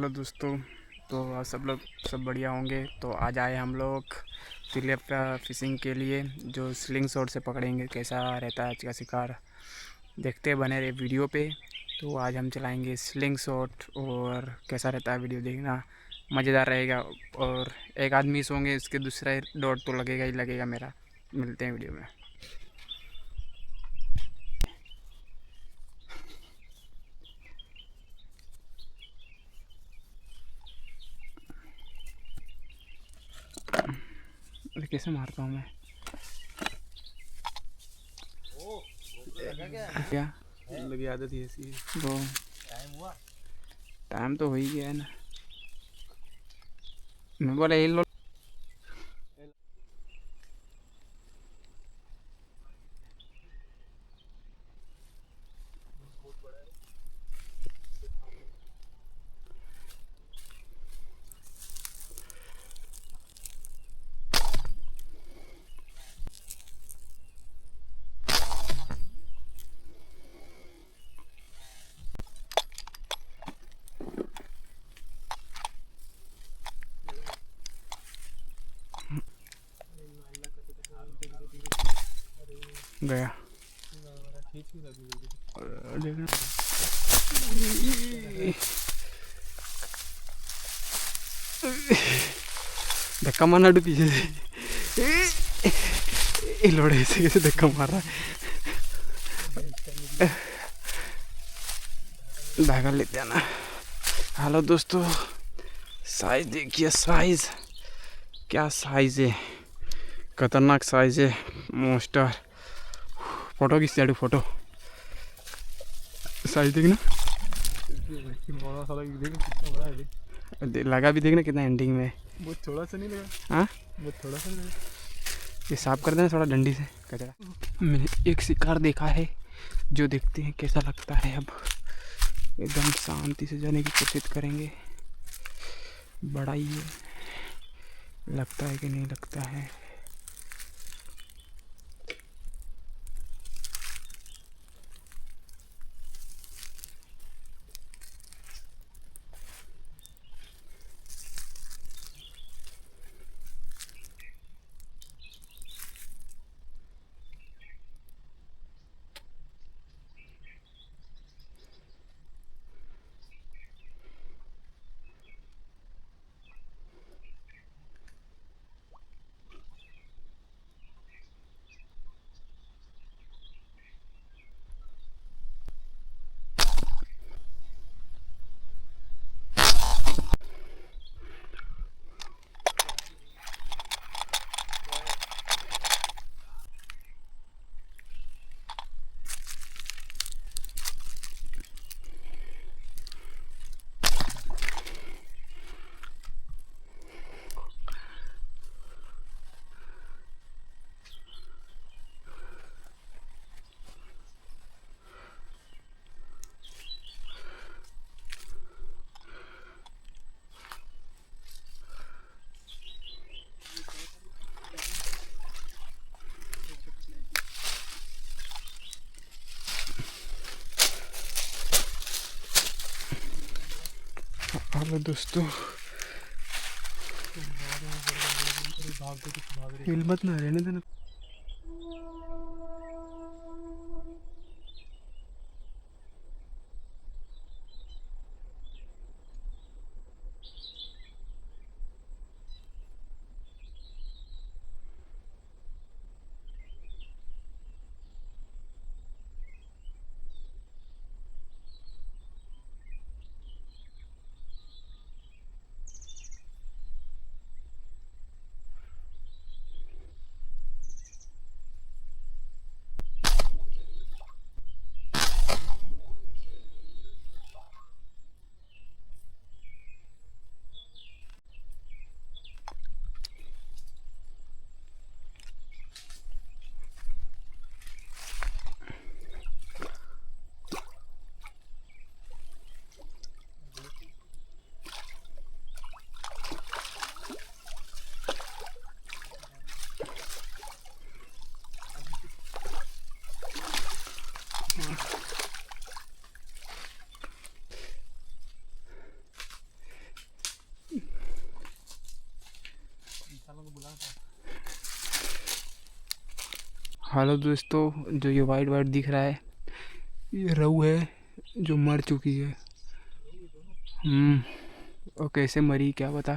Hello दोस्तों। तो आप सब बढ़िया होंगे। तो आज आए हम लोग तिलपिया फिशिंग के लिए, जो स्लिंग शॉट से पकड़ेंगे। कैसा रहता है आज का शिकार, देखते बने रहे वीडियो पे। तो आज हम चलाएंगे स्लिंग शॉट और कैसा रहता है वीडियो देखना, मज़ेदार रहेगा। और एक आदमी मिस होंगे, इसके दूसरा डॉट तो लगेगा ही लगेगा मेरा। मिलते हैं वीडियो में। अरे कैसे मारता हूँ मैं, क्या लगी आदत ही ऐसी है। वो टाइम तो हो ही गया है ना। मैं बोला ये लो। गया देखना। धक्का मारना डू पीछे से। लोड़े से कैसे धक्का मार रहा है। धागा लेते आना। हेलो दोस्तों, साइज देखिए, साइज क्या साइज है, खतरनाक साइज है, मोस्टर। फोटो किस साइड, फोटो साइज देखना, लगा भी देखना कितना एंडिंग में। बहुत थोड़ा सा नहीं लगा। हाँ, बहुत थोड़ा सा नहीं लगा। ये साफ कर देना थोड़ा डंडी से कचरा। मैंने एक शिकार देखा है, जो देखते हैं कैसा लगता है। अब एकदम शांति से जाने की कोशिश करेंगे। बड़ा ही है, लगता है कि नहीं लगता है। हेलो दोस्तों, हिल मत ना, रहने देना। हेलो दोस्तों, जो ये वाइट वाइट दिख रहा है ये रहू है जो मर चुकी है। और कैसे मरी क्या बता।